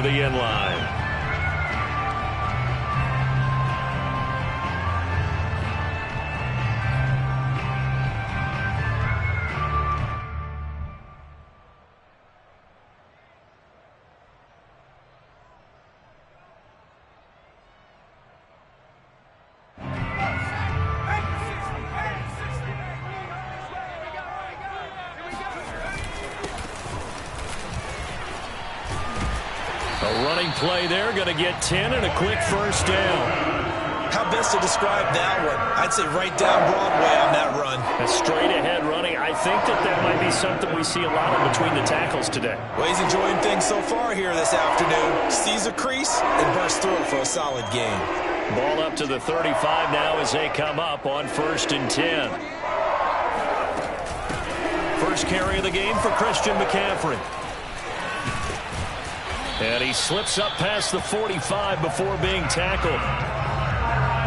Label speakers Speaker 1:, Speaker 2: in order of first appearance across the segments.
Speaker 1: the inline. A running play there, going to get 10 and a quick first down.
Speaker 2: How best to describe that one? I'd say right down Broadway on that run.
Speaker 1: A straight ahead running. I think that might be something we see a lot of between the tackles today.
Speaker 2: Well, he's enjoying things so far here this afternoon. Sees a crease and bursts through it for a solid gain.
Speaker 1: Ball up to the 35 now as they come up on 1st and 10. First carry of the game for Christian McCaffrey. And he slips up past the 45 before being tackled.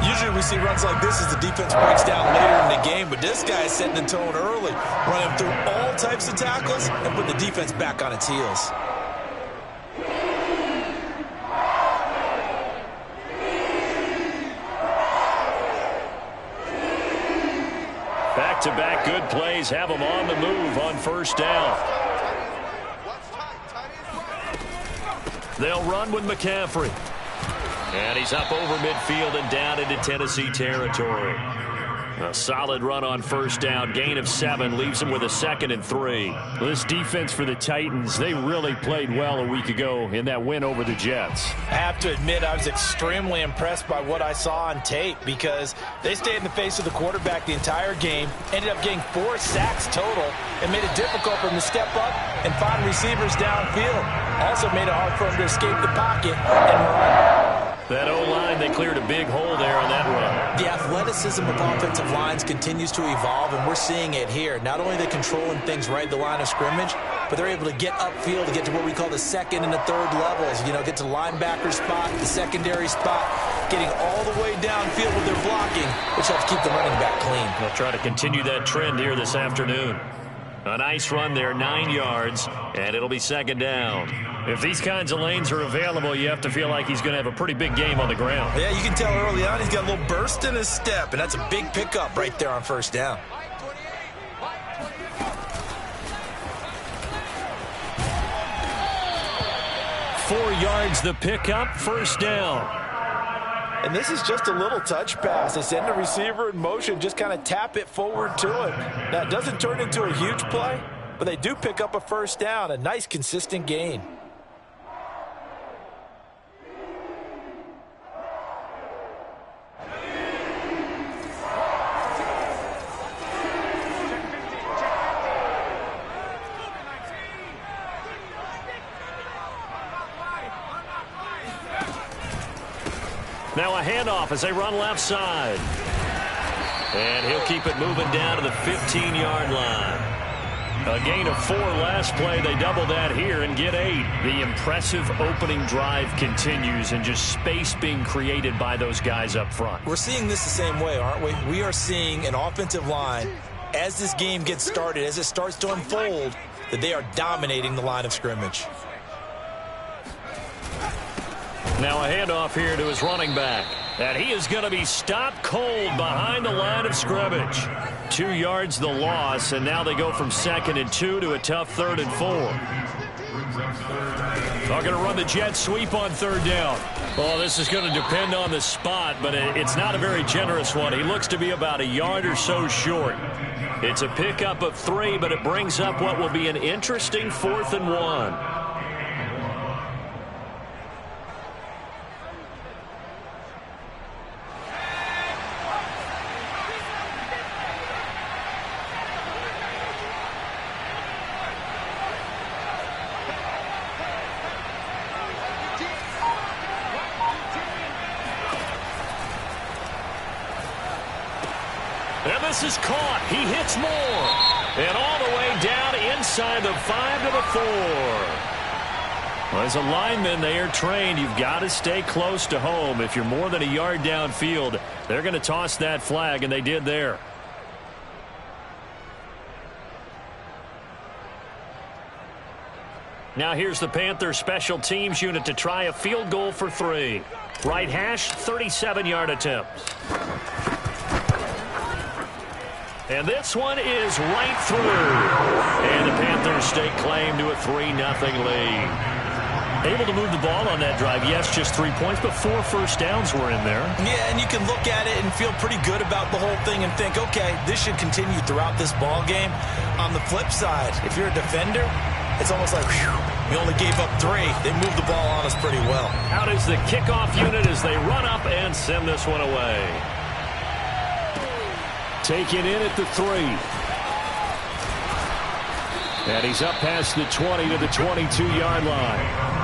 Speaker 2: Usually we see runs like this as the defense breaks down later in the game, but this guy is setting the tone early, running through all types of tackles and putting the defense back on its heels.
Speaker 1: Back-to-back good plays have him on the move on 1st down. They'll run with McCaffrey. And he's up over midfield and down into Tennessee territory. A solid run on 1st down. Gain of 7 leaves him with a 2nd and 3.
Speaker 3: This defense for the Titans, they really played well a week ago in that win over the Jets.
Speaker 2: I have to admit I was extremely impressed by what I saw on tape because they stayed in the face of the quarterback the entire game, ended up getting 4 sacks total, and made it difficult for him to step up and find receivers downfield. Also made it hard for him to escape the pocket and run.
Speaker 1: That O-line, they cleared a big hole there on that run.
Speaker 2: The athleticism of offensive lines continues to evolve, and we're seeing it here. Not only are they controlling things right at the line of scrimmage, but they're able to get upfield to get to what we call the 2nd and the 3rd levels. You know, get to the linebacker spot, the secondary spot, getting all the way downfield with their blocking, which helps keep the running back clean.
Speaker 1: They'll try to continue that trend here this afternoon. A nice run there, 9 yards, and it'll be 2nd down.
Speaker 3: If these kinds of lanes are available, you have to feel like he's going to have a pretty big game on the ground.
Speaker 2: Yeah, you can tell early on he's got a little burst in his step, and that's a big pickup right there on 1st down.
Speaker 1: Four yards the pickup, 1st down.
Speaker 2: And this is just a little touch pass. They send the receiver in motion, just kind of tap it forward to him. Now, it doesn't turn into a huge play, but they do pick up a 1st down, a nice, consistent gain.
Speaker 1: Now a handoff as they run left side. And he'll keep it moving down to the 15-yard line. A gain of 4 last play. They double that here and get 8.
Speaker 3: The impressive opening drive continues and just space being created by those guys up front.
Speaker 2: We're seeing this the same way, aren't we? We are seeing an offensive line, as this game gets started, as it starts to unfold, that they are dominating the line of scrimmage.
Speaker 1: Now a handoff here to his running back. And he is going to be stopped cold behind the line of scrimmage.
Speaker 3: 2 yards the loss, and now they go from 2nd and 2 to a tough 3rd and 4. They're going to run the jet sweep on 3rd down.
Speaker 1: Well, this is going to depend on the spot, but it's not a very generous one. He looks to be about a yard or so short. It's a pickup of 3, but it brings up what will be an interesting 4th and 1. And this is caught. He hits more. And all the way down inside the 5 to the 4.
Speaker 3: Well, as a lineman, they are trained. You've got to stay close to home. If you're more than a yard downfield, they're going to toss that flag, and they did there. Now here's the Panthers special teams unit to try a field goal for 3. Right hash, 37-yard attempt. And this one is right through. And the Panthers stake claim to a 3-0 lead. Able to move the ball on that drive. Yes, just 3 points, but 4 first downs were in there.
Speaker 2: Yeah, and you can look at it and feel pretty good about the whole thing and think, okay, this should continue throughout this ball game. On the flip side, if you're a defender, it's almost like, whew, we only gave up 3. They moved the ball on us pretty well.
Speaker 3: Out is the kickoff unit as they run up and send this one away. Taken in at the 3. And he's up past the 20 to the 22-yard line.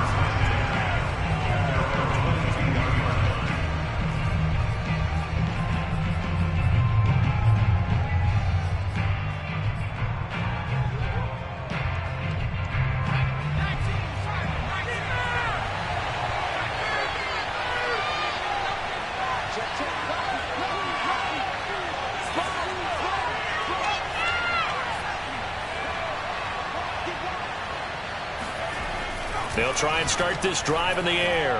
Speaker 3: They'll try and start this drive in the air.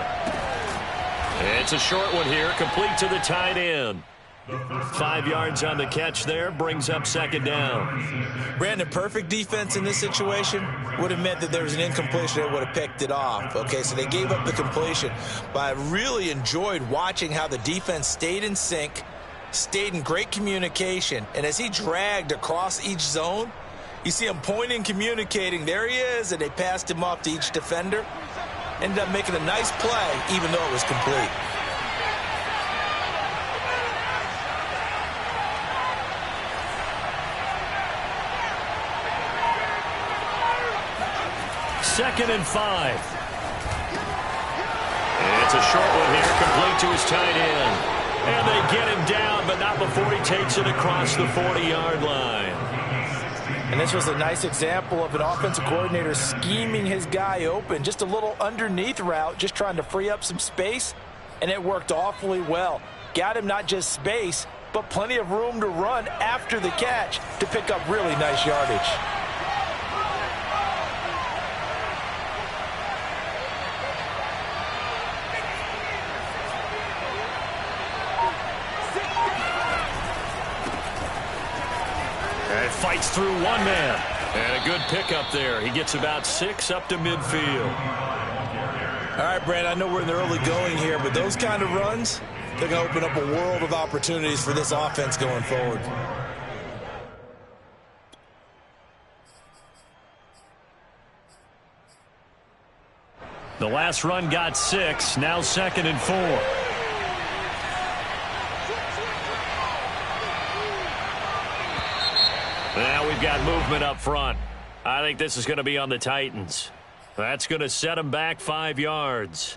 Speaker 3: It's a short one here, complete to the tight end. 5 yards on the catch there, brings up second down.
Speaker 2: Brandon, perfect defense in this situation would have meant that there was an incompletion that would have picked it off. Okay, so they gave up the completion. But I really enjoyed watching how the defense stayed in sync, stayed in great communication, and as he dragged across each zone, you see him pointing, communicating. There he is, and they passed him off to each defender. Ended up making a nice play, even though it was complete.
Speaker 3: Second and 5. It's a short one here, complete to his tight end. And they get him down, but not before he takes it across the 40-yard line.
Speaker 2: And this was a nice example of an offensive coordinator scheming his guy open. Just a little underneath route, just trying to free up some space, and it worked awfully well. Got him not just space, but plenty of room to run after the catch to pick up really nice yardage.
Speaker 3: Fights through one man. And a good pickup there. He gets about 6 up to midfield.
Speaker 2: All right, Brand, I know we're in the early going here, but those kind of runs, they're going to open up a world of opportunities for this offense going forward.
Speaker 3: The last run got 6. Now second and 4. Now we've got movement up front. I think this is going to be on the Titans. That's going to set them back 5 yards.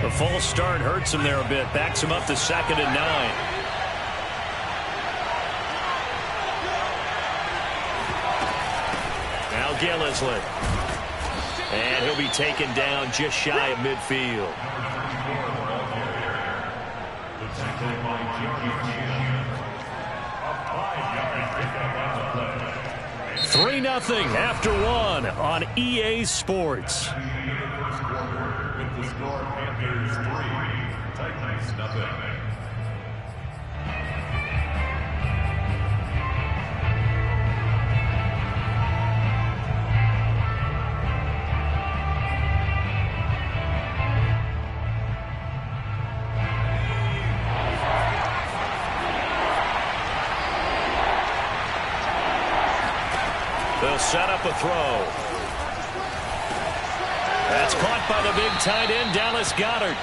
Speaker 3: The false start hurts him there a bit. Backs him up to second and 9. Now Gillislee. And he'll be taken down just shy of midfield. Three 0 after 1 on EA Sports.
Speaker 4: The score, Panthers 3, Titans nothing.
Speaker 3: They'll set up a throw. That's caught by the big tight end, Dallas Goedert.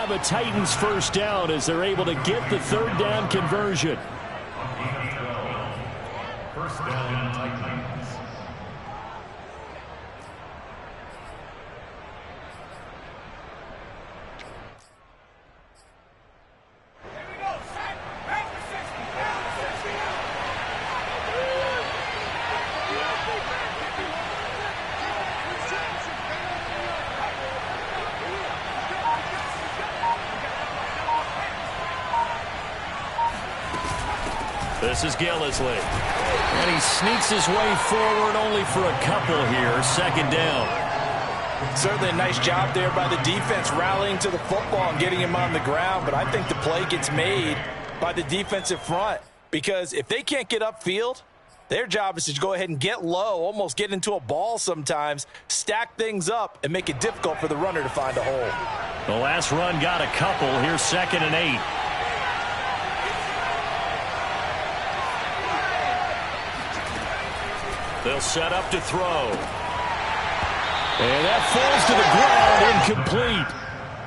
Speaker 3: have a Titans first down as they're able to get the third down conversion.
Speaker 4: First down, Titans.
Speaker 3: This is Gillisley. And he sneaks his way forward only for a couple here. Second down.
Speaker 2: Certainly a nice job there by the defense rallying to the football and getting him on the ground. But I think the play gets made by the defensive front. Because if they can't get upfield, their job is to go ahead and get low, almost get into a ball sometimes, stack things up, and make it difficult for the runner to find a hole.
Speaker 3: The last run got a couple. Here's 2nd and 8. They'll set up to throw. And that falls to the ground, incomplete.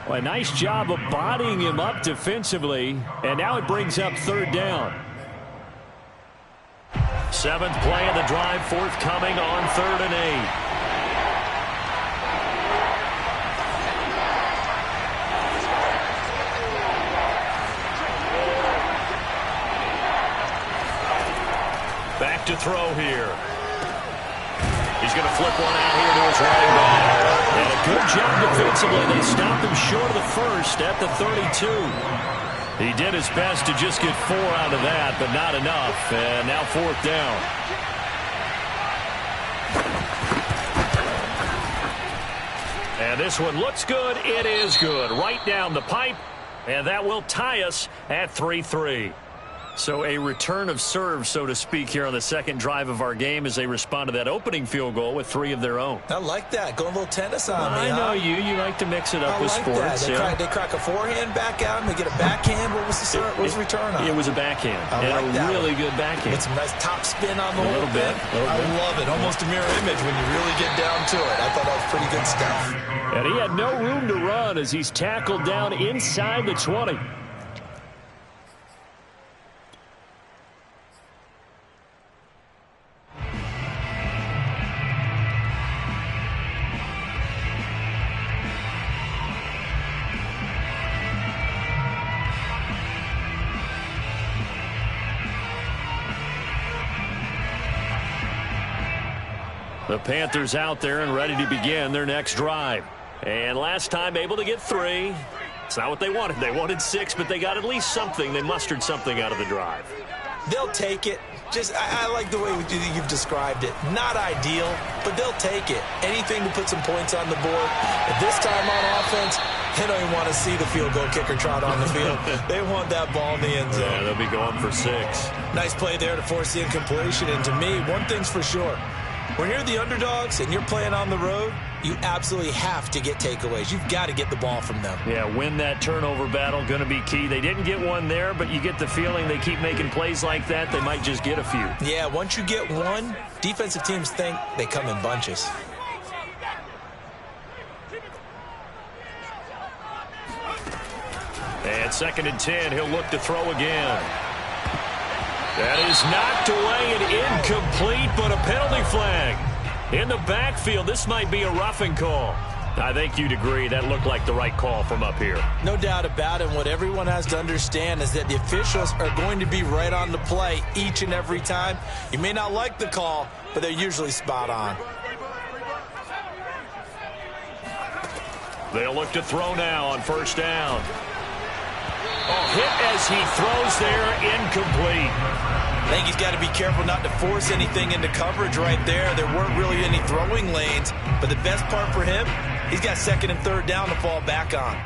Speaker 3: Well, a nice job of bodying him up defensively. And now it brings up third down. 7th play of the drive, forthcoming on 3rd and 8. Back to throw here. He's going to flip one out here to his running back. And a good job defensively. They stopped him short of the first at the 32. He did his best to just get 4 out of that, but not enough. And now 4th down. And this one looks good. It is good. Right down the pipe. And that will tie us at 3-3. So a return of serve, so to speak, here on the second drive of our game as they respond to that opening field goal with 3 of their own.
Speaker 2: I like that. Going a little tennis on me.
Speaker 3: I know you. You like to mix it up with sports.
Speaker 2: They crack a forehand back out and they get a backhand. What was the return on?
Speaker 3: It was a backhand.
Speaker 2: And
Speaker 3: a really good backhand.
Speaker 2: With some nice top spin on the whole
Speaker 3: little bit.
Speaker 2: I love it. Almost a mirror image when you really get down to it. I thought that was pretty good stuff.
Speaker 3: And he had no room to run as he's tackled down inside the 20. The Panthers out there and ready to begin their next drive. And last time able to get 3. It's not what they wanted. They wanted 6, but they got at least something. They mustered something out of the drive.
Speaker 2: They'll take it. I like the way you've described it. Not ideal, but they'll take it. Anything to put some points on the board. But this time on offense, they don't even want to see the field goal kicker trot on the field. They want that ball in the end zone.
Speaker 3: Yeah, they'll be going for 6.
Speaker 2: Nice play there to force the incompletion. And to me, one thing's for sure. When you're the underdogs and you're playing on the road, you absolutely have to get takeaways. You've got to get the ball from them.
Speaker 3: Yeah, win that turnover battle, going to be key. They didn't get one there, but you get the feeling they keep making plays like that, they might just get a few.
Speaker 2: Yeah, once you get one, defensive teams think they come in bunches.
Speaker 3: And 2nd and 10, he'll look to throw again. That is knocked away and incomplete, but a penalty flag. In the backfield, this might be a roughing call. I think you'd agree that looked like the right call from up here.
Speaker 2: No doubt about it. What everyone has to understand is that the officials are going to be right on the play each and every time. You may not like the call, but they're usually spot on.
Speaker 3: They'll look to throw now on 1st down. Hit as he throws there, incomplete.
Speaker 2: I think he's got to be careful not to force anything into coverage right there. There weren't really any throwing lanes, but the best part for him, he's got 2nd and 3rd down to fall back on.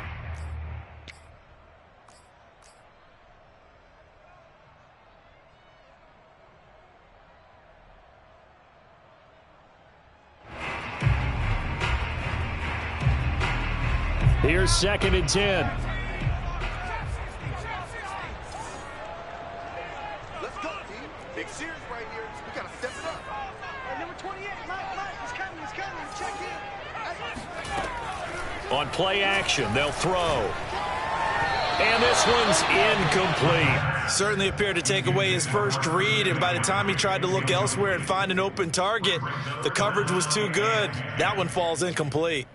Speaker 3: Here's 2nd and 10. On play action, they'll throw.
Speaker 1: And this one's incomplete.
Speaker 2: Certainly appeared to take away his first read, and by the time he tried to look elsewhere and find an open target, the coverage was too good. That one falls incomplete.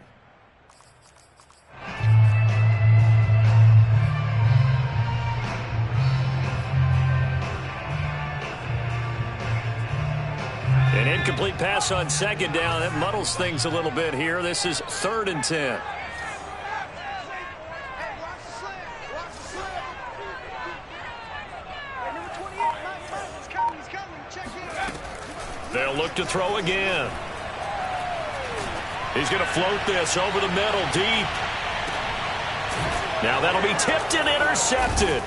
Speaker 1: An incomplete pass on second down. That muddles things a little bit here. This is 3rd and 10. They'll look to throw again. He's going to float this over the middle, deep. Now that'll be tipped and intercepted.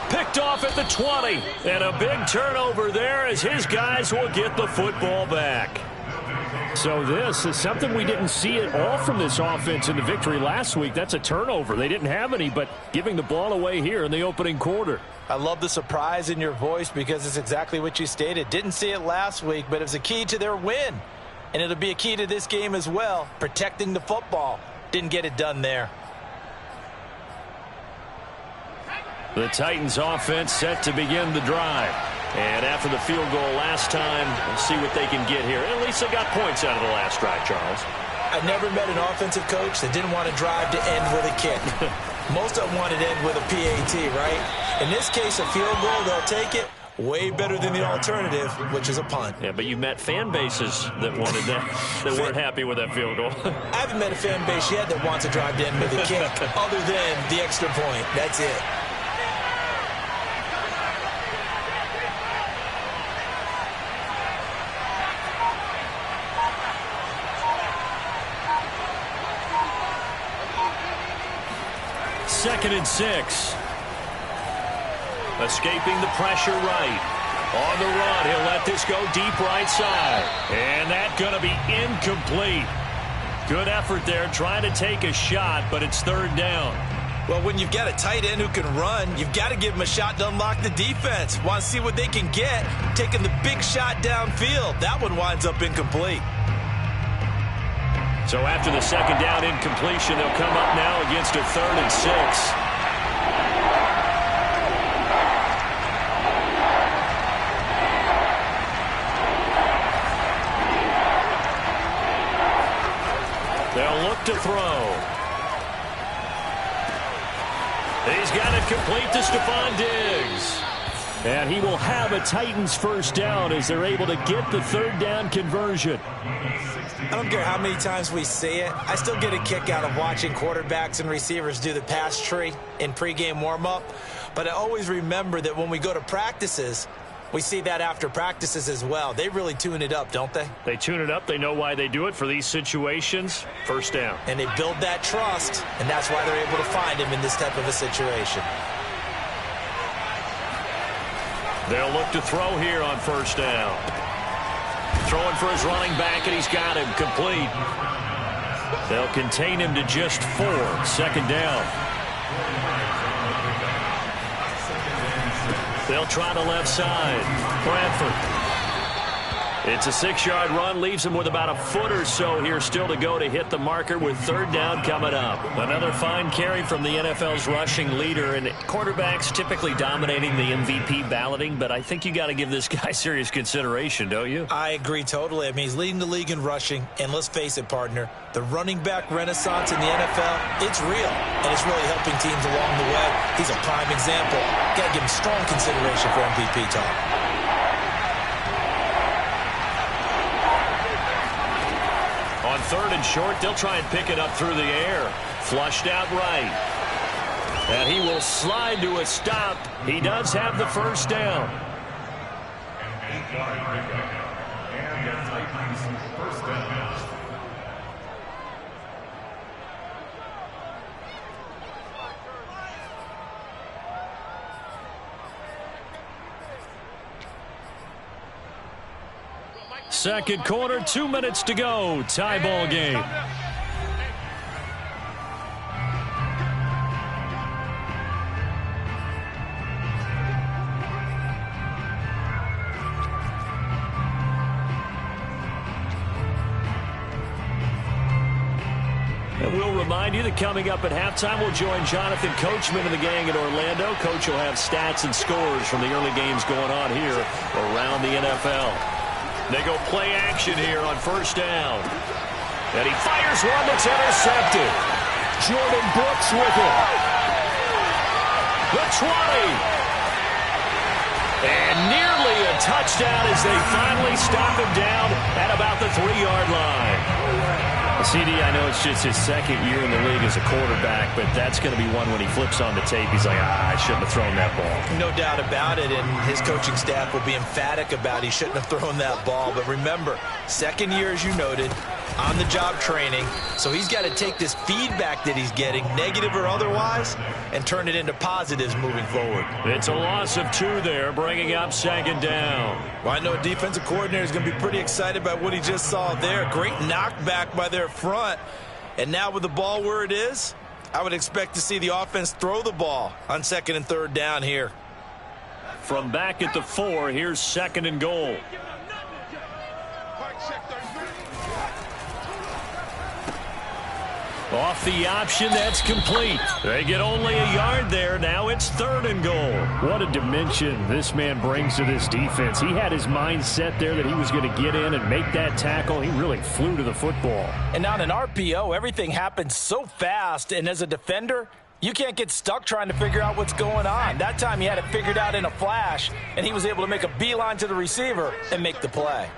Speaker 1: Picked off at the 20. And a big turnover there as his guys will get the football back.
Speaker 3: So this is something we didn't see at all from this offense in the victory last week. That's a turnover. They didn't have any, but giving the ball away here in the opening quarter.
Speaker 2: I love the surprise in your voice because it's exactly what you stated. Didn't see it last week, but it was a key to their win. And it'll be a key to this game as well, protecting the football. Didn't get it done there.
Speaker 1: The Titans offense set to begin the drive. And after the field goal last time, we'll see what they can get here. At least they got points out of the last drive, Charles.
Speaker 2: I never met an offensive coach that didn't want to drive to end with a kick. Most of them wanted to end with a PAT, right? In this case, a field goal, they'll take it. Way better than the alternative, which is a punt.
Speaker 1: Yeah, but you met fan bases that wanted that, that weren't happy with that field goal.
Speaker 2: I haven't met a fan base yet that wants to drive to end with a kick, other than the extra point. That's it.
Speaker 1: Second and 6. Escaping the pressure right. On the run, he'll let this go deep right side. And that's going to be incomplete. Good effort there, trying to take a shot, but it's 3rd down.
Speaker 2: Well, when you've got a tight end who can run, you've got to give him a shot to unlock the defense. Want to see what they can get, taking the big shot downfield. That one winds up incomplete.
Speaker 1: So after the second down incompletion, they'll come up now against a 3rd and 6. They'll look to throw. He's got it complete to Stephon Diggs.
Speaker 3: And he will have a Titans first down as they're able to get the 3rd down conversion.
Speaker 2: I don't care how many times we see it. I still get a kick out of watching quarterbacks and receivers do the pass tree in pregame warm-up. But I always remember that when we go to practices, we see that after practices as well. They really tune it up, don't they?
Speaker 3: They tune it up. They know why they do it for these situations. First down.
Speaker 2: And they build that trust, and that's why they're able to find him in this type of a situation.
Speaker 1: They'll look to throw here on first down. Throwing for his running back, and he's got him complete. They'll contain him to just 4. 2nd down. They'll try the left side. Bradford. It's a 6-yard run, leaves him with about a foot or so here still to go to hit the marker with 3rd down coming up. Another fine carry from the NFL's rushing leader, and quarterbacks typically dominating the MVP balloting, but I think you got to give this guy serious consideration, don't you?
Speaker 2: I agree totally. I mean, he's leading the league in rushing, and let's face it, partner, the running back renaissance in the NFL, it's real, and it's really helping teams along the way. He's a prime example. Got to give him strong consideration for MVP talk.
Speaker 1: On 3rd and short, they'll try and pick it up through the air. Flushed out right. And he will slide to a stop. He does have the first down.
Speaker 4: And the Titans first down.
Speaker 3: Second quarter, 2 minutes to go. Tie ball game.
Speaker 1: And we'll remind you that coming up at halftime, we'll join Jonathan Coachman and the gang in Orlando. Coach will have stats and scores from the early games going on here around the NFL. They go play action here on first down. And he fires one that's intercepted. Jordan Brooks with it. The 20. And nearly a touchdown as they finally stop him down at about the 3-yard line. CD, I know it's just his second year in the league as a quarterback, but that's going to be one when he flips on the tape. He's like, I shouldn't have thrown that ball.
Speaker 2: No doubt about it, and his coaching staff will be emphatic about he shouldn't have thrown that ball. But remember, second year, as you noted, on-the-job training. So he's got to take this feedback that he's getting, negative or otherwise, and turn it into positives moving forward.
Speaker 1: It's a loss of 2 there, bringing up second down.
Speaker 2: Well, I know a defensive coordinator is going to be pretty excited about what he just saw there. Great knockback by their front. And now with the ball where it is, I would expect to see the offense throw the ball on second and third down here.
Speaker 1: From back at the 4, here's second and goal. Off the option, that's complete. They get only a yard there. Now it's third and goal.
Speaker 3: What a dimension this man brings to this defense. He had his mind set there that he was going to get in and make that tackle. He really flew to the football.
Speaker 2: And on an RPO, everything happens so fast. And as a defender, you can't get stuck trying to figure out what's going on. That time he had it figured out in a flash, and he was able to make a beeline to the receiver and make the play.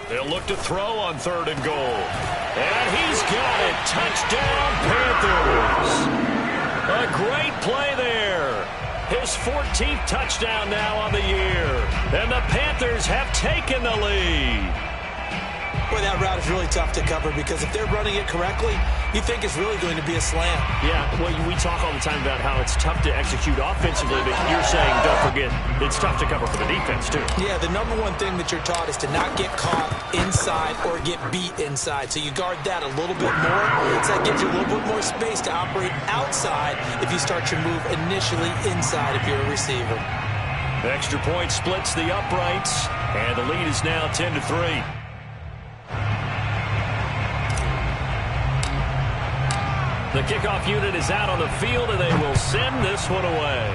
Speaker 1: They'll look to throw on third and goal. And he's got it. Touchdown, Panthers. A great play there. His 14th touchdown now on the year. And the Panthers have taken the lead.
Speaker 2: Boy, that route is really tough to cover because if they're running it correctly, you think it's really going to be a slam.
Speaker 1: Yeah, well, we talk all the time about how it's tough to execute offensively, but you're saying, don't forget, it's tough to cover for the defense, too.
Speaker 2: Yeah, the number one thing that you're taught is to not get caught inside or get beat inside. So you guard that a little bit more. So that gives you a little bit more space to operate outside if you start your move initially inside if you're a receiver.
Speaker 1: The extra point splits the uprights, and the lead is now 10-3. The kickoff unit is out on the field, and they will send this one away.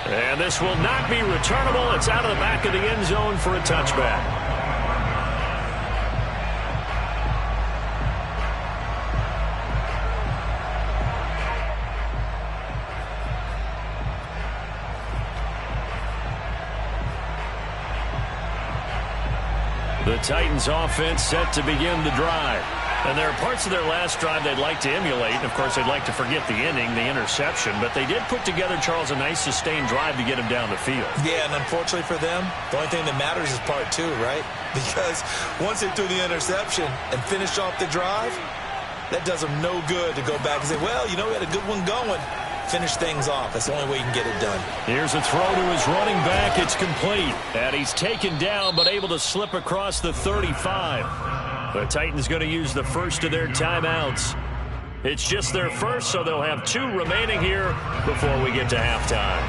Speaker 1: And this will not be returnable. It's out of the back of the end zone for a touchback. The Titans offense set to begin the drive. And there are parts of their last drive they'd like to emulate. And of course, they'd like to forget the ending, the interception. But they did put together, Charles, a nice sustained drive to get him down the field.
Speaker 2: Yeah, and unfortunately for them, the only thing that matters is part 2, right? Because once they threw the interception and finished off the drive, that does them no good to go back and say, well, you know, we had a good one going. Finish things off. That's the only way you can get it done.
Speaker 1: Here's a throw to his running back. It's complete. And he's taken down but able to slip across the 35. The Titans going to use the first of their timeouts. It's just their first, so they'll have 2 remaining here before we get to halftime.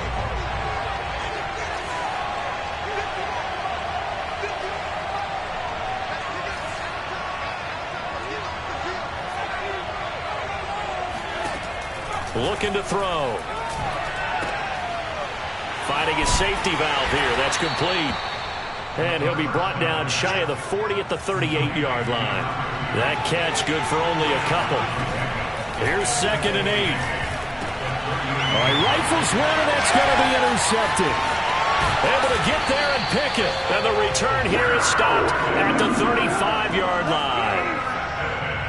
Speaker 1: Looking to throw. Finding his safety valve here. That's complete. And he'll be brought down shy of the 40 at the 38-yard line. That catch good for only a couple. Here's second and 8.
Speaker 3: All right, rifles one, and that's going to be intercepted.
Speaker 1: Able to get there and pick it. And the return here is stopped at the 35-yard line.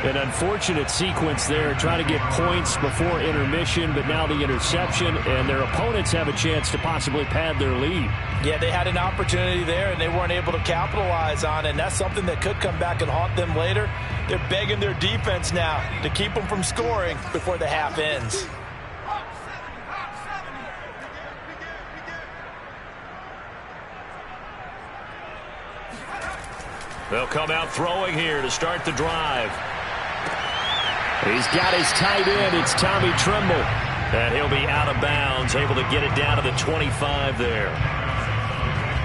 Speaker 3: An unfortunate sequence there, trying to get points before intermission, but now the interception, and their opponents have a chance to possibly pad their lead.
Speaker 2: Yeah, they had an opportunity there, and they weren't able to capitalize on it, and that's something that could come back and haunt them later. They're begging their defense now to keep them from scoring before the half ends.
Speaker 1: They'll come out throwing here to start the drive.
Speaker 3: He's got his tight end. It's Tommy Tremble.
Speaker 1: And he'll be out of bounds, able to get it down to the 25 there.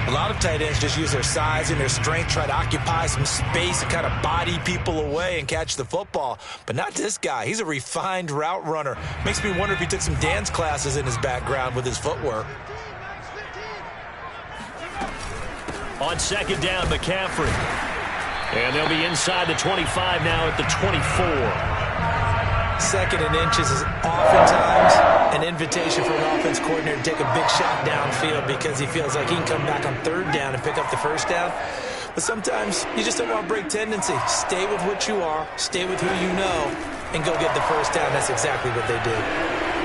Speaker 2: A lot of tight ends just use their size and their strength, try to occupy some space and kind of body people away and catch the football. But not this guy. He's a refined route runner. Makes me wonder if he took some dance classes in his background with his footwork.
Speaker 1: On second down, McCaffrey. And they'll be inside the 25 now at the 24.
Speaker 2: Second and inches is oftentimes an invitation for an offense coordinator to take a big shot downfield because he feels like he can come back on third down and pick up the first down. But sometimes you just don't want to break tendency. Stay with what you are, stay with who you know, and go get the first down. That's exactly what they did.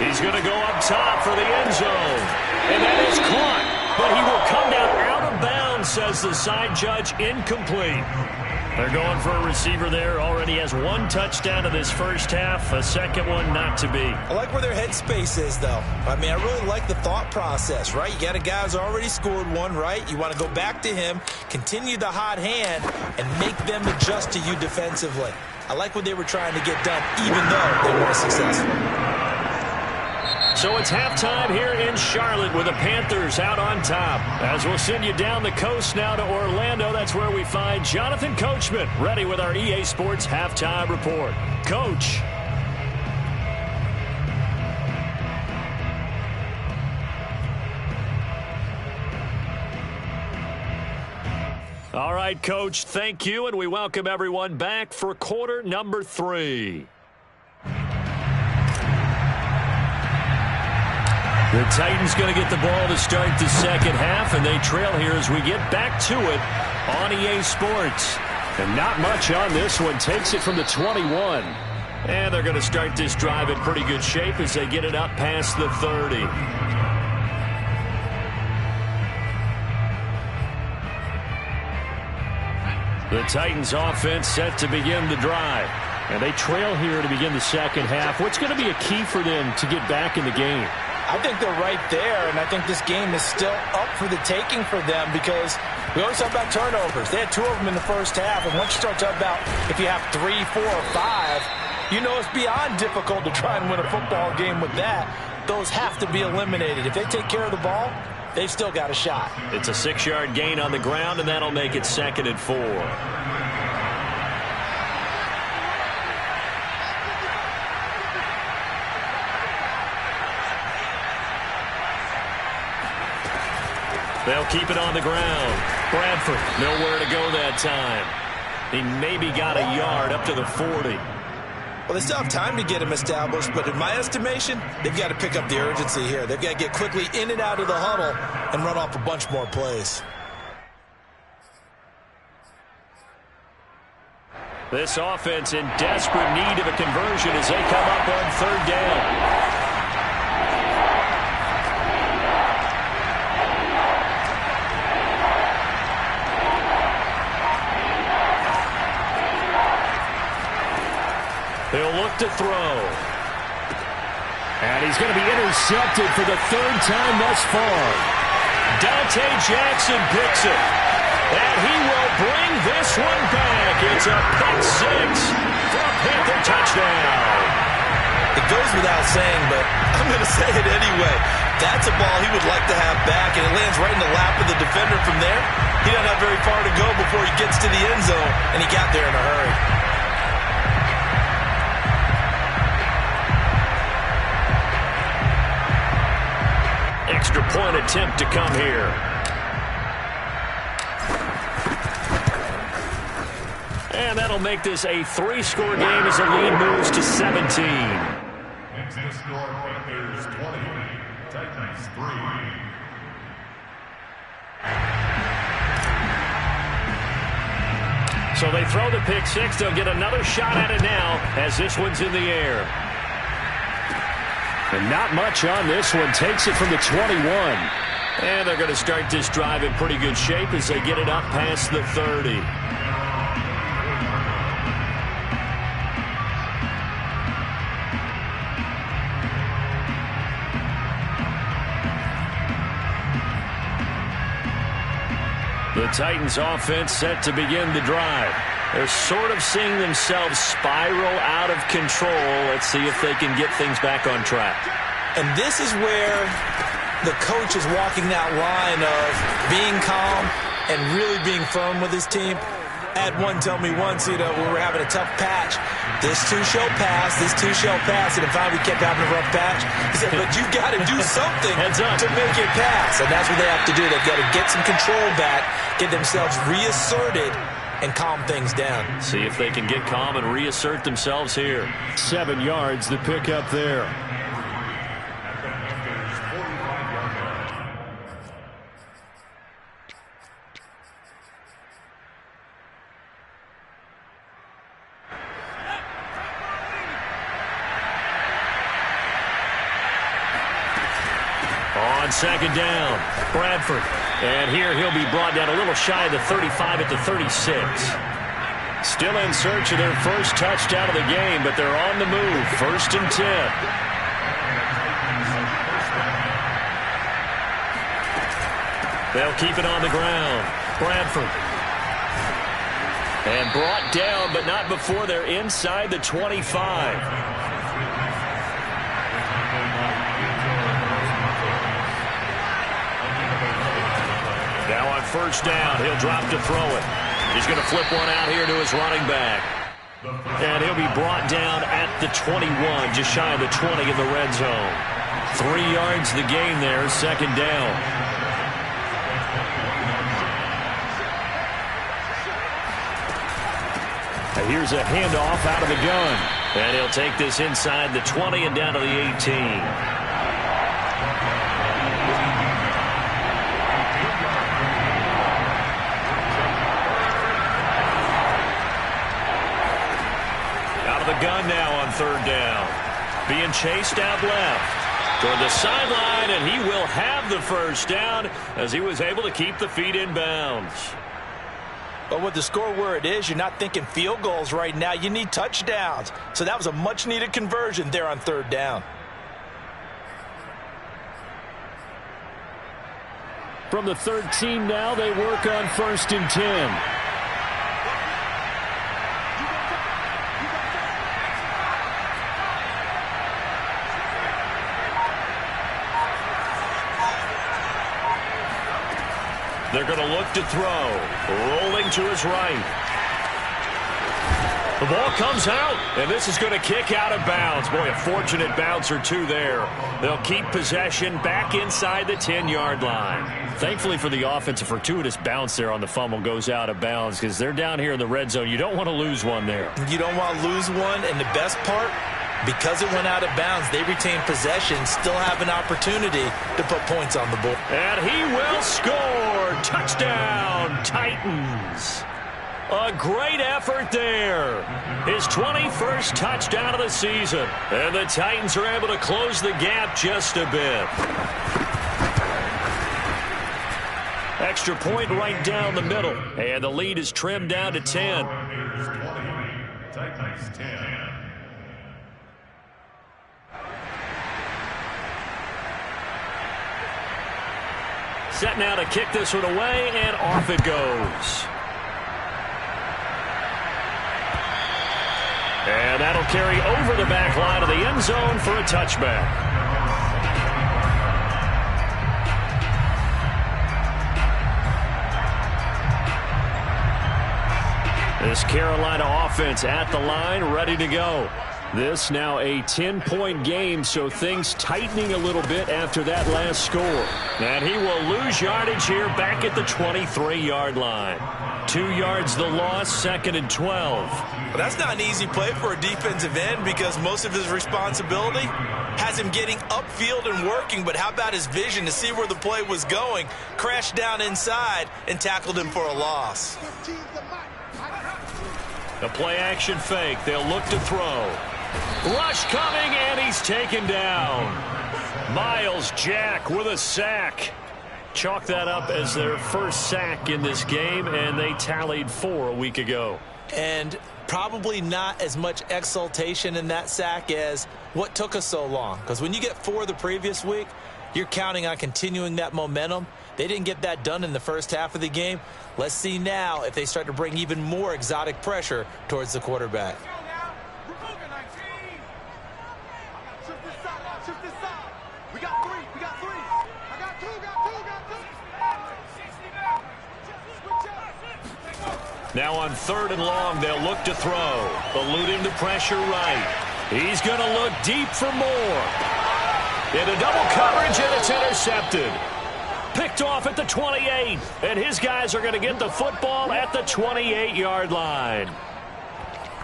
Speaker 1: He's going to go up top for the end zone. And that is caught. But he will come down out of bounds, says the side judge, incomplete. They're going for a receiver there. Already has one touchdown in this first half. A second one not to be.
Speaker 2: I like where their headspace is, though. I mean, I really like the thought process, right? You got a guy who's already scored one, right? You want to go back to him, continue the hot hand, and make them adjust to you defensively. I like what they were trying to get done, even though they weren't successful.
Speaker 1: So it's halftime here in Charlotte with the Panthers out on top. As we'll send you down the coast now to Orlando, that's where we find Jonathan Coachman ready with our EA Sports Halftime Report. Coach. All right, Coach, thank you, and we welcome everyone back for quarter number 3. The Titans going to get the ball to start the second half, and they trail here as we get back to it on EA Sports. And not much on this one. Takes it from the 21. And they're going to start this drive in pretty good shape as they get it up past the 30. The Titans offense set to begin the drive. And they trail here to begin the second half. What's going to be a key for them to get back in the game?
Speaker 2: I think they're right there, and I think this game is still up for the taking for them because we always talk about turnovers. They had 2 of them in the first half, and once you start talking about if you have 3, 4, or 5, you know it's beyond difficult to try and win a football game with that. Those have to be eliminated. If they take care of the ball, they've still got a shot. It's a
Speaker 1: 6-yard gain on the ground, and that'll make it 2nd and 4. They'll keep it on the ground. Bradford, nowhere to go that time. He maybe got a yard up to the 40.
Speaker 2: Well, they still have time to get him established, but in my estimation, they've got to pick up the urgency here. They've got to get quickly in and out of the huddle and run off a bunch more plays.
Speaker 1: This offense in desperate need of a conversion as they come up on 3rd down. He'll look to throw. And he's going to be intercepted for the 3rd time thus far. Dante Jackson picks it. And he will bring this one back. It's a pick 6 for a Panther touchdown.
Speaker 2: It goes without saying, but I'm going to say it anyway. That's a ball he would like to have back, and it lands right in the lap of the defender from there. He doesn't have very far to go before he gets to the end zone, and he got there in a hurry.
Speaker 1: Extra point attempt to come here. And that'll make this a 3-score game as the lead moves to 17.
Speaker 4: Next to score, Panthers 20, Titans 3.
Speaker 1: So they throw the pick 6. They'll get another shot at it now as this one's in the air. And not much on this one. Takes it from the 21. And they're going to start this drive in pretty good shape as they get it up past the 30. The Titans offense set to begin the drive. They're sort of seeing themselves spiral out of control. Let's see if they can get things back on track.
Speaker 2: And this is where the coach is walking that line of being calm and really being firm with his team. I had one tell me once, when we were having a tough patch, this too shall pass, this too shall pass. And finally we kept having a rough patch. He said, but you got to do something to make it pass. And that's what they have to do. They've got to get some control back, get themselves reasserted, and calm things down.
Speaker 3: See if they can get calm and reassert themselves here. 7 yards, the pickup there. On second down, Bradford. And here he'll be brought down a little shy of the 35 at the 36. Still in search of their first touchdown of the game, but they're on the move. 1st and 10. They'll keep it on the ground. Bradford. And brought down, but not before they're inside the 25. Now on 1st down, he'll drop to throw it. He's going to flip one out here to his running back. And he'll be brought down at the 21, just shy of the 20 in the red zone. 3 yards the gain there, 2nd down. And here's a handoff out of the gun. And he'll take this inside the 20 and down to the 18. Gun now on 3rd down. Being chased out left toward the sideline, and he will have the 1st down as he was able to keep the feet in bounds.
Speaker 2: But with the score where it is, you're not thinking field goals right now. You need touchdowns. So that was a much-needed conversion there on 3rd down.
Speaker 3: From the 13 now, they work on 1st and 10. They're going to look to throw. Rolling to his right. The ball comes out, and this is going to kick out of bounds. Boy, a fortunate bounce or two there. They'll keep possession back inside the 10-yard line. Thankfully for the offense, a fortuitous bounce there on the fumble goes out of bounds because they're down here in the red zone. You don't want to lose one there.
Speaker 2: You don't want to lose one, and the best part, because it went out of bounds, they retain possession, still have an opportunity to put points on the board.
Speaker 3: And he will score. Touchdown, Titans. A great effort there. His 21st touchdown of the season. And the Titans are able to close the gap just a bit. Extra point right down the middle. And the lead is trimmed down to 10.
Speaker 4: Titans 10.
Speaker 3: Set now to kick this one away, and off it goes. And that'll carry over the back line of the end zone for a touchback. This Carolina offense at the line, ready to go. This now a 10-point game, so things tightening a little bit after that last score. And he will lose yardage here back at the 23-yard line. 2 yards the loss, 2nd and 12.
Speaker 2: Well, that's not an easy play for a defensive end because most of his responsibility has him getting upfield and working, but how about his vision to see where the play was going? Crashed down inside and tackled him for a loss.
Speaker 3: The play action fake. They'll look to throw. Rush coming, and he's taken down. Miles Jack with a sack. Chalk that up as their first sack in this game, and they tallied 4 a week ago.
Speaker 2: And probably not as much exultation in that sack as what took us so long. Because when you get 4 the previous week, you're counting on continuing that momentum. They didn't get that done in the first half of the game. Let's see now if they start to bring even more exotic pressure towards the quarterback.
Speaker 1: Now on 3rd and long, they'll look to throw. Eluding the pressure right. He's going to look deep for more. Into double coverage, and it's intercepted. Picked off at the 28, and his guys are going to get the football at the 28-yard line.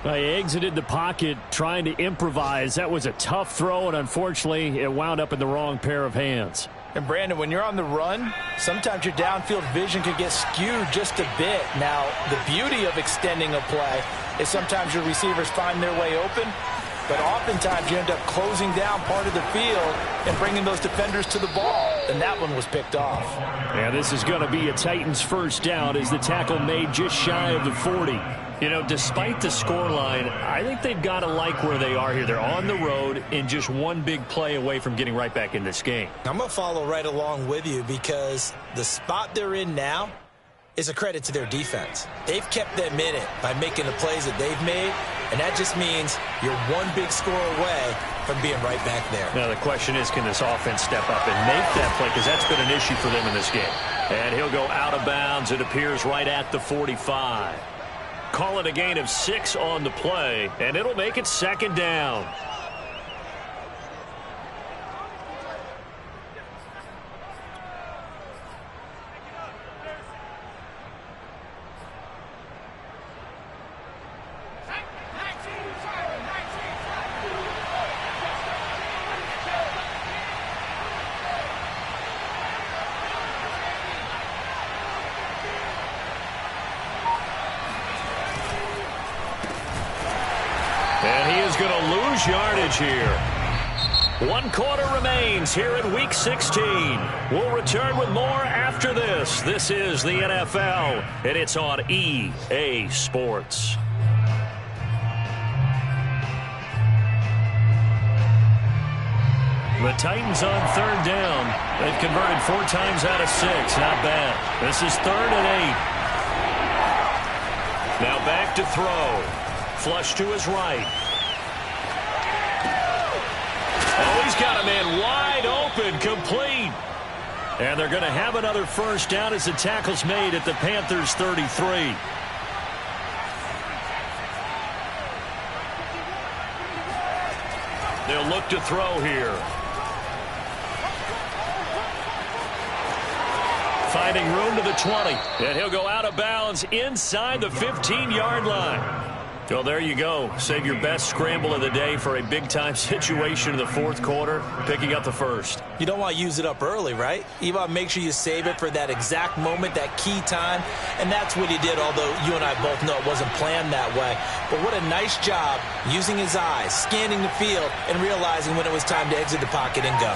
Speaker 3: He exited the pocket trying to improvise. That was a tough throw, and unfortunately, it wound up in the wrong pair of hands.
Speaker 2: And, Brandon, when you're on the run, sometimes your downfield vision can get skewed just a bit. Now, the beauty of extending a play is sometimes your receivers find their way open, but oftentimes you end up closing down part of the field and bringing those defenders to the ball. And that one was picked off.
Speaker 3: And this is going to be a Titans first down as the tackle made just shy of the 40.
Speaker 1: You know, despite the scoreline, I think they've got to like where they are here. They're on the road and just one big play away from getting right back in this game.
Speaker 2: I'm going to follow right along with you because the spot they're in now is a credit to their defense. They've kept them in it by making the plays that they've made, and that just means you're one big score away from being right back there.
Speaker 1: Now, the question is, can this offense step up and make that play? Because that's been an issue for them in this game. And he'll go out of bounds. It appears right at the 45. Call it a gain of 6 on the play, and it'll make it 2nd down. And he is going to lose yardage here. 1 quarter remains here in Week 16. We'll return with more after this. This is the NFL, and it's on EA Sports. The Titans on 3rd down. They've converted 4 times out of 6. Not bad. This is 3rd and 8. Now back to throw. Flush to his right. Oh, he's got a man wide open, complete. And they're going to have another first down as the tackle's made at the Panthers' 33. They'll look to throw here. Finding room to the 20. And he'll go out of bounds inside the 15-yard line. Well, there you go. Save your best scramble of the day for a big-time situation in the 4th quarter, picking up the first.
Speaker 2: You don't want to use it up early, right? You want to make sure you save it for that exact moment, that key time. And that's what he did, although you and I both know it wasn't planned that way. But what a nice job using his eyes, scanning the field, and realizing when it was time to exit the pocket and go.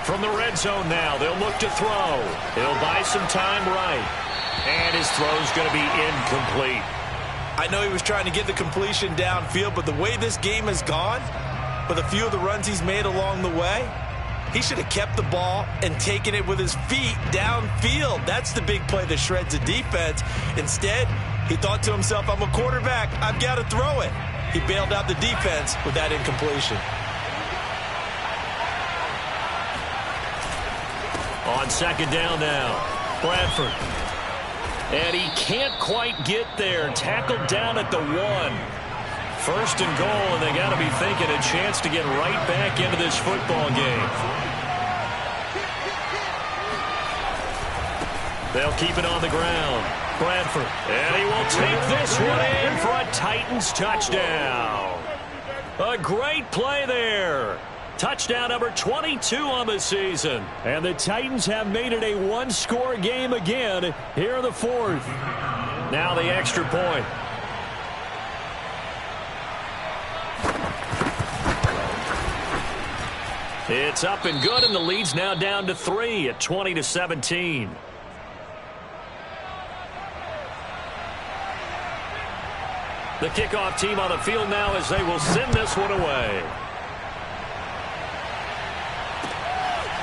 Speaker 1: From the red zone now, they'll look to throw. He'll buy some time right. And his throw's going to be incomplete.
Speaker 2: I know he was trying to get the completion downfield, but the way this game has gone, with a few of the runs he's made along the way, he should have kept the ball and taken it with his feet downfield. That's the big play that shreds the defense. Instead, he thought to himself, I'm a quarterback, I've got to throw it. He bailed out the defense with that incompletion.
Speaker 1: On 2nd down now, Bradford. And he can't quite get there. Tackled down at the 1. 1st and goal, and they got to be thinking a chance to get right back into this football game. They'll keep it on the ground. Bradford. And he will take this one in for a Titans touchdown. A great play there. Touchdown number 22 on the season. And the Titans have made it a 1-score game again here in the 4th. Now the extra point. It's up and good, and the lead's now down to 3 at 20-17. The kickoff team on the field now as they will send this one away.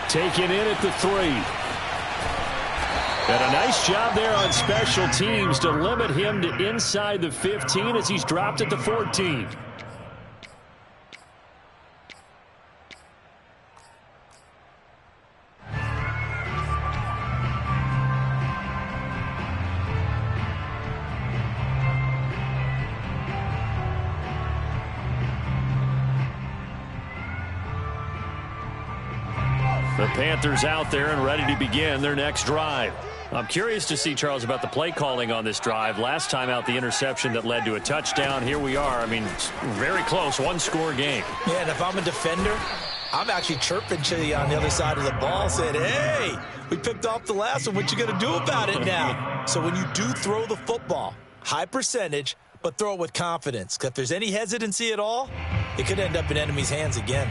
Speaker 1: Taken in at the 3. And a nice job there on special teams to limit him to inside the 15 as he's dropped at the 14. The Panthers out there and ready to begin their next drive. I'm curious to see, Charles, about the play calling on this drive. Last time out, the interception that led to a touchdown. Here we are. I mean, very close, one-score game.
Speaker 2: Yeah, and if I'm a defender, I'm actually chirping to you on the other side of the ball, saying, hey, we picked off the last one. What you going to do about it now? So when you do throw the football, high percentage, but throw it with confidence. Because if there's any hesitancy at all, it could end up in enemy's hands again.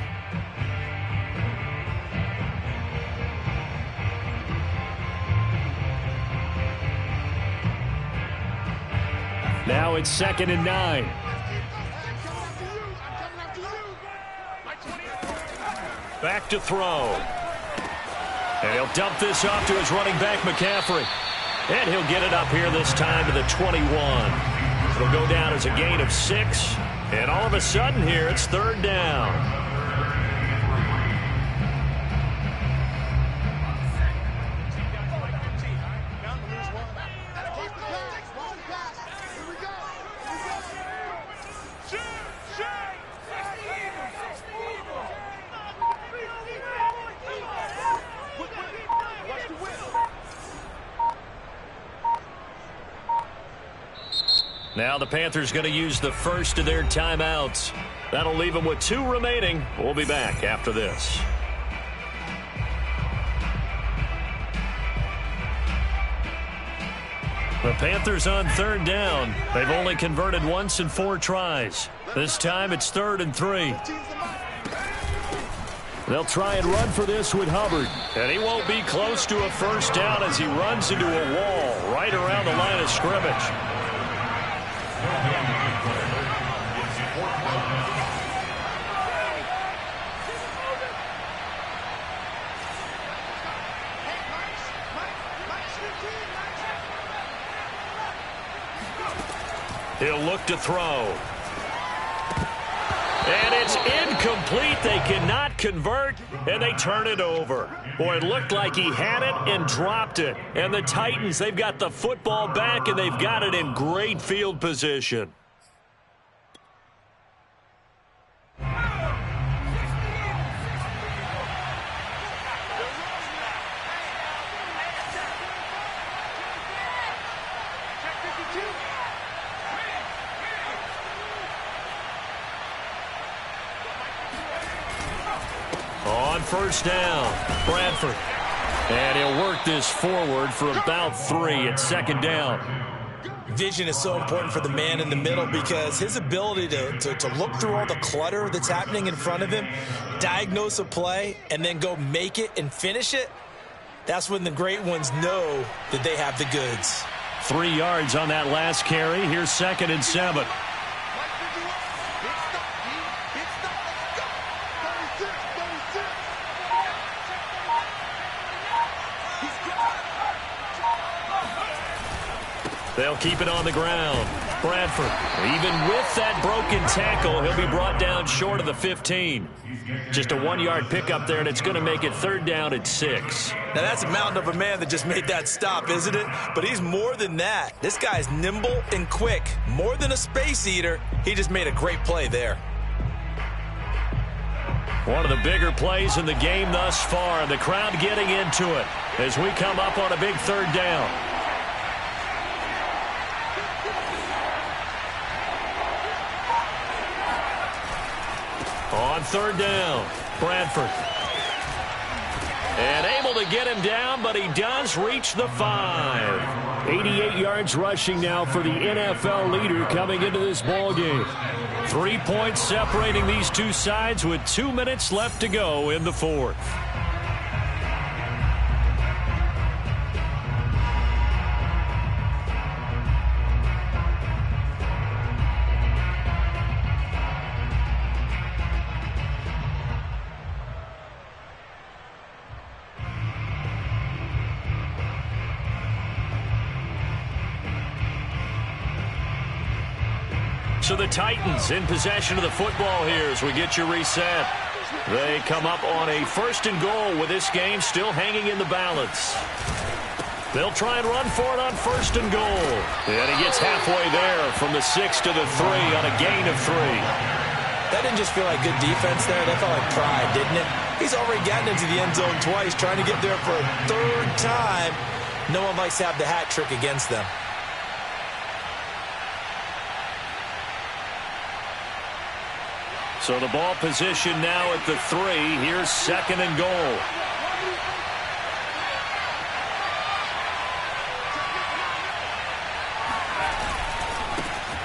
Speaker 1: Now it's 2nd and 9. Back to throw. And he'll dump this off to his running back, McCaffrey. And he'll get it up here this time to the 21. It'll go down as a gain of 6. And all of a sudden here, it's 3rd down. Now the Panthers going to use the first of their timeouts. That'll leave them with 2 remaining. We'll be back after this. The Panthers on 3rd down. They've only converted once in 4 tries. This time it's 3rd and 3. They'll try and run for this with Hubbard. And he won't be close to a first down as he runs into a wall right around the line of scrimmage. He'll look to throw. And it's incomplete. They cannot convert, and they turn it over. Boy, it looked like he had it and dropped it. And the Titans, they've got the football back, and they've got it in great field position. On first down, Bradford. And he'll work this forward for about 3 at 2nd down.
Speaker 2: Vision is so important for the man in the middle because his ability to look through all the clutter that's happening in front of him, diagnose a play, and then go make it and finish it, that's when the great ones know that they have the goods.
Speaker 1: 3 yards on that last carry. Here's 2nd and 7. They'll keep it on the ground. Bradford, even with that broken tackle, he'll be brought down short of the 15. Just a 1-yard pickup there, and it's going to make it 3rd down at 6.
Speaker 2: Now, that's a mountain of a man that just made that stop, isn't it? But he's more than that. This guy's nimble and quick. More than a space eater, he just made a great play there.
Speaker 1: One of the bigger plays in the game thus far, and the crowd getting into it as we come up on a big 3rd down. On 3rd down, Bradford. And able to get him down, but he does reach the 5. 88 yards rushing now for the NFL leader coming into this ballgame. 3 points separating these two sides with 2 minutes left to go in the 4th. So the Titans in possession of the football here as we get you reset. They come up on a 1st and goal with this game still hanging in the balance. They'll try and run for it on 1st and goal. And he gets halfway there from the 6 to the 3 on a gain of 3.
Speaker 2: That didn't just feel like good defense there. That felt like pride, didn't it? He's already gotten into the end zone twice, trying to get there for a third time. No one likes to have the hat trick against them.
Speaker 1: So the ball position now at the 3. Here's 2nd and goal.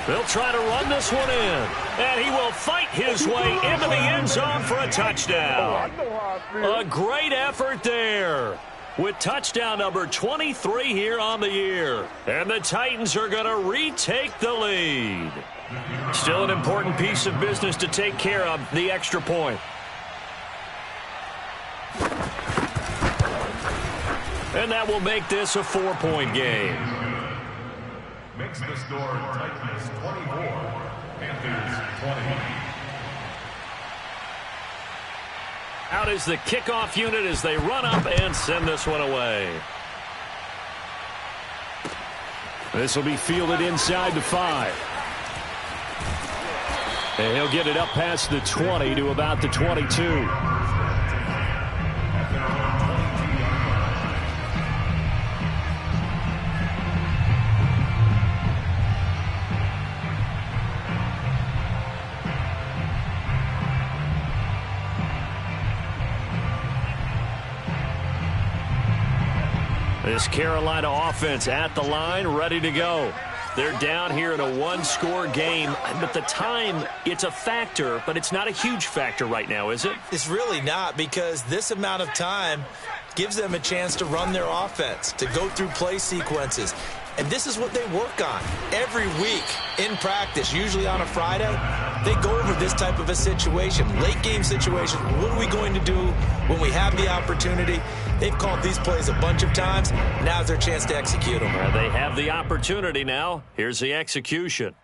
Speaker 1: They'll try to run this one in. And he will fight his way into the end zone for a touchdown. A great effort there. With touchdown number 23 here on the year. And the Titans are going to retake the lead. Still an important piece of business to take care of, the extra point. And that will make this a 4-point game.
Speaker 4: Makes the score Titans 24, Panthers 20.
Speaker 1: Out is the kickoff unit as they run up and send this one away.
Speaker 3: This will be fielded inside the 5. And he'll get it up past the 20 to about the 22.
Speaker 1: This Carolina offense at the line, ready to go. They're down here in a 1-score game, but the time, it's a factor, but it's not a huge factor right now, is it?
Speaker 2: It's really not, because this amount of time gives them a chance to run their offense, to go through play sequences. And this is what they work on every week in practice, usually on a Friday. They go over this type of a situation, late game situation. What are we going to do when we have the opportunity? They've called these plays a bunch of times. Now's their chance to execute them.
Speaker 1: Well, they have the opportunity now. Here's the execution.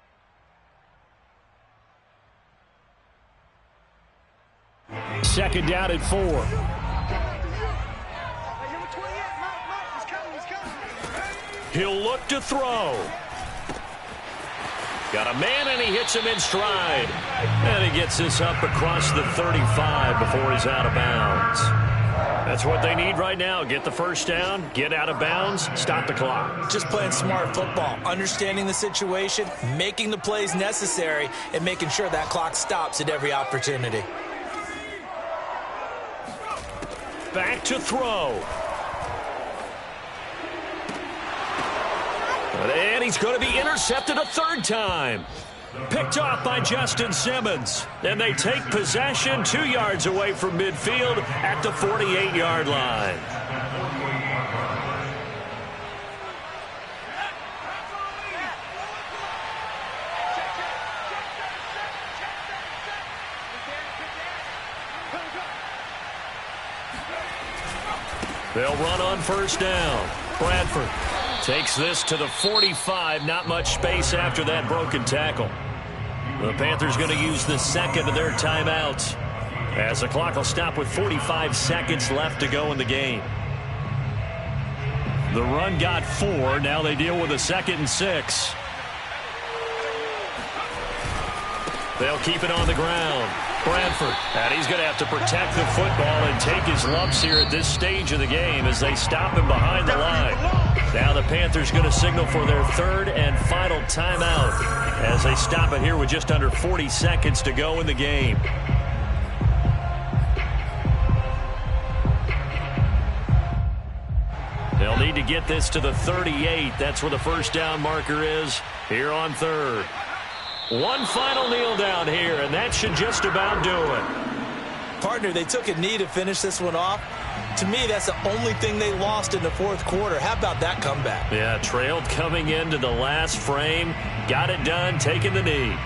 Speaker 3: Second down at 4.
Speaker 1: He'll look to throw. Got a man, and he hits him in stride. And he gets this up across the 35 before he's out of bounds. That's what they need right now. Get the first down, get out of bounds, stop the clock.
Speaker 2: Just playing smart football, understanding the situation, making the plays necessary, and making sure that clock stops at every opportunity.
Speaker 1: Back to throw. And he's going to be intercepted a third time. Picked off by Justin Simmons. And they take possession 2 yards away from midfield at the 48-yard line. They'll run on first down. Bradford takes this to the 45. Not much space after that broken tackle. The Panthers going to use the second of their timeouts as the clock will stop with 45 seconds left to go in the game. The run got 4. Now they deal with a 2nd and 6. They'll keep it on the ground. Bradford, and he's going to have to protect the football and take his lumps here at this stage of the game as they stop him behind the line. Now the Panthers going to signal for their third and final timeout as they stop it here with just under 40 seconds to go in the game. They'll need to get this to the 38. That's where the first down marker is here on third. One final kneel down here, and that should just about do it.
Speaker 2: Partner, they took a knee to finish this one off. To me, that's the only thing they lost in the fourth quarter. How about that comeback?
Speaker 1: Yeah, trailed coming into the last frame. Got it done, taking the knee.